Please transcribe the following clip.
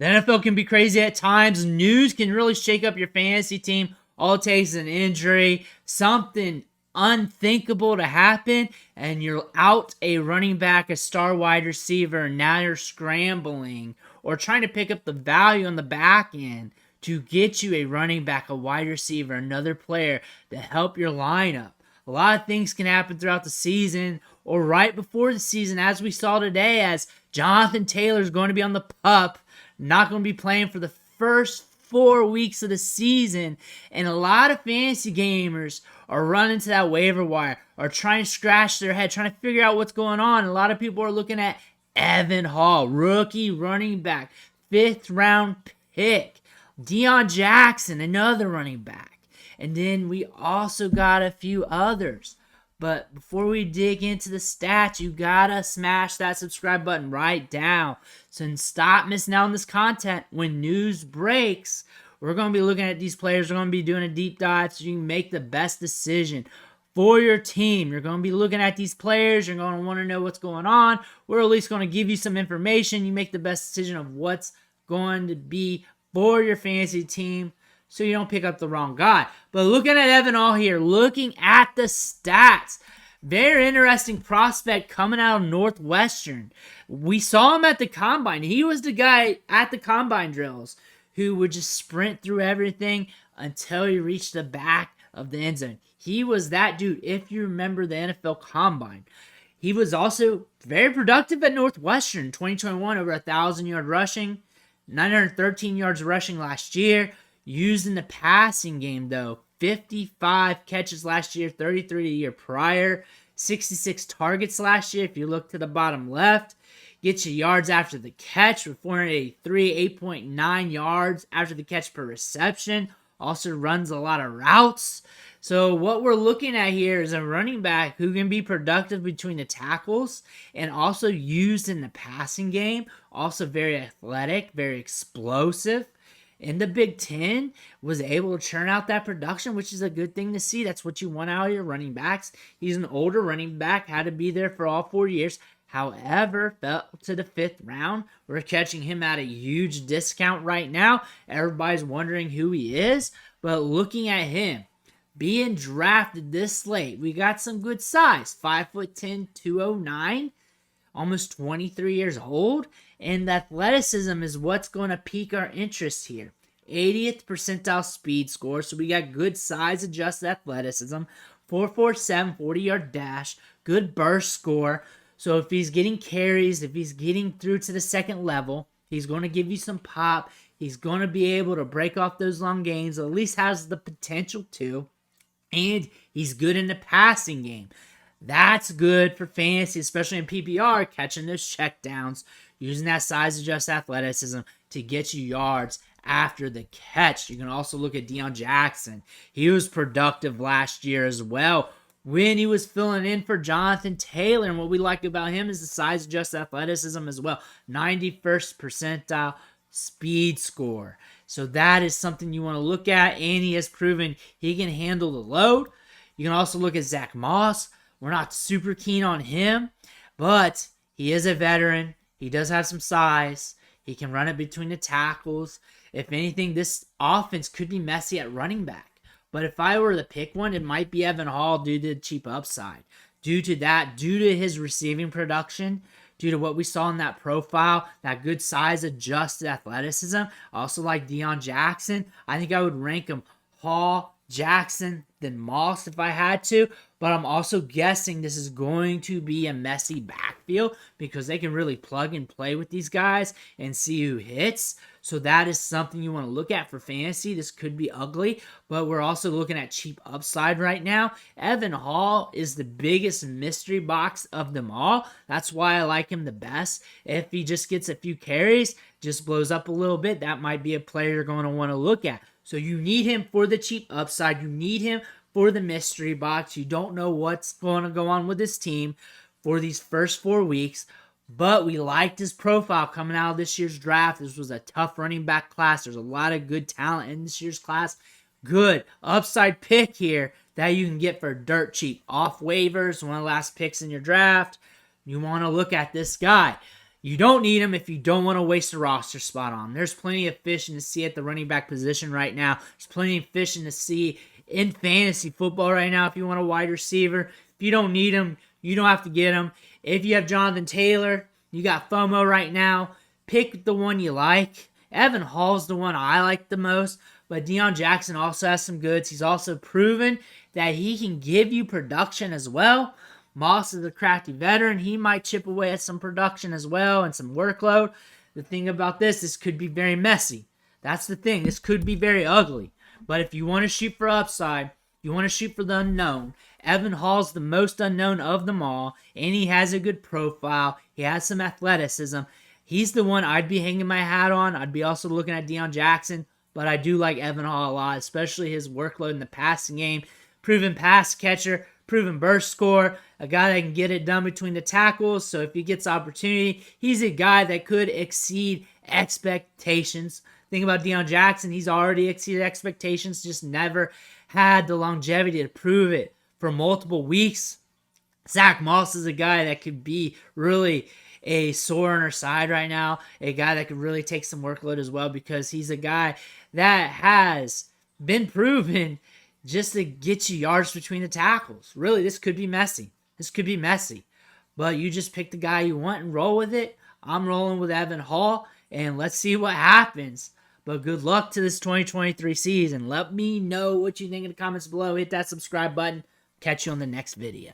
The NFL can be crazy at times. News can really shake up your fantasy team. All it takes is an injury, something unthinkable to happen, and you're out a running back, a star wide receiver, and now you're scrambling or trying to pick up the value on the back end to get you a running back, a wide receiver, another player to help your lineup. A lot of things can happen throughout the season or right before the season, as we saw today, as Jonathan Taylor is going to be on the PUP, not going to be playing for the first 4 weeks of the season. And a lot of fantasy gamers are running to that waiver wire, are trying to scratch their head, trying to figure out what's going on. A lot of people are looking at Evan Hall, rookie running back, 5th round pick. Deion Jackson, another running back. And then we also got a few others. But before we dig into the stats, you gotta smash that subscribe button right down. So stop missing out on this content. When news breaks, we're going to be looking at these players. We're going to be doing a deep dive so you can make the best decision for your team. You're going to be looking at these players. You're going to want to know what's going on. We're at least going to give you some information. You make the best decision of what's going to be for your fantasy team, so you don't pick up the wrong guy. But looking at Evan Hall here, looking at the stats, very interesting prospect coming out of Northwestern. We saw him at the Combine. He was the guy at the Combine drills who would just sprint through everything until he reached the back of the end zone. He was that dude, if you remember the NFL Combine. He was also very productive at Northwestern. 2021, over 1,000 yard rushing, 913 yards rushing last year. Used in the passing game, though, 55 catches last year, 33 the year prior, 66 targets last year. If you look to the bottom left, gets you yards after the catch with 483, 8.9 yards after the catch per reception. Also runs a lot of routes. So what we're looking at here is a running back who can be productive between the tackles and also used in the passing game. Also very athletic, very explosive. In the Big Ten, was able to churn out that production, which is a good thing to see. That's what you want out of your running backs. He's an older running back, had to be there for all 4 years. However, fell to the 5th round. We're catching him at a huge discount right now. Everybody's wondering who he is. But looking at him, being drafted this late, we got some good size. 5'10", 209. Almost 23 years old, and the athleticism is what's going to pique our interest here. 80th percentile speed score, so we got good size adjusted athleticism, 4.47 40-yard dash, good burst score. So if he's getting carries, if he's getting through to the second level, he's going to give you some pop. He's going to be able to break off those long gains, at least has the potential to, and he's good in the passing game. That's good for fantasy, especially in PPR, catching those checkdowns, using that size-adjusted athleticism to get you yards after the catch. You can also look at Deion Jackson. He was productive last year as well when he was filling in for Jonathan Taylor. And what we like about him is the size-adjusted athleticism as well. 91st percentile speed score. So that is something you want to look at, and he has proven he can handle the load. You can also look at Zach Moss. We're not super keen on him, but he is a veteran. He does have some size. He can run it between the tackles. If anything, this offense could be messy at running back. But if I were to pick one, it might be Evan Hall due to the cheap upside. Due to that, due to his receiving production, due to what we saw in that profile, that good size adjusted athleticism. I also like Deion Jackson. I think I would rank him Hall, Jackson, then Moss if I had to. But I'm also guessing this is going to be a messy backfield because they can really plug and play with these guys and see who hits. So that is something you want to look at for fantasy. This could be ugly, but we're also looking at cheap upside right now. Evan Hall is the biggest mystery box of them all. That's why I like him the best. If he just gets a few carries, just blows up a little bit, that might be a player you're going to want to look at. So you need him for the cheap upside. You need him for the mystery box. You don't know what's going to go on with this team for these first 4 weeks, but we liked his profile coming out of this year's draft. This was a tough running back class. There's a lot of good talent in this year's class. Good upside pick here that you can get for dirt cheap off waivers. One of the last picks in your draft. You want to look at this guy. You don't need him if you don't want to waste a roster spot on him. There's plenty of fishing to see at the running back position right now. There's plenty of fishing to see in fantasy football right now if you want a wide receiver. If you don't need him, you don't have to get him. If you have Jonathan Taylor, you got FOMO right now. Pick the one you like. Evan Hall's the one I like the most, but Deion Jackson also has some goods. He's also proven that he can give you production as well. Moss is a crafty veteran. He might chip away at some production as well and some workload. The thing about this could be very messy. That's the thing. This could be very ugly. But if you want to shoot for upside, you want to shoot for the unknown, Evan Hall's the most unknown of them all, and he has a good profile. He has some athleticism. He's the one I'd be hanging my hat on. I'd be also looking at Deion Jackson, but I do like Evan Hall a lot, especially his workload in the passing game. Proven pass catcher, proven burst scorer, a guy that can get it done between the tackles. So if he gets opportunity, he's a guy that could exceed expectations. Think about Deion Jackson. He's already exceeded expectations, just never had the longevity to prove it for multiple weeks. Zach Moss is a guy that could be really a sore on our side right now, a guy that could really take some workload as well, because he's a guy that has been proven just to get you yards between the tackles. Really, this could be messy. But you just pick the guy you want and roll with it. I'm rolling with Evan Hall, and let's see what happens. But good luck to this 2023 season. Let me know what you think in the comments below. Hit that subscribe button. Catch you on the next video.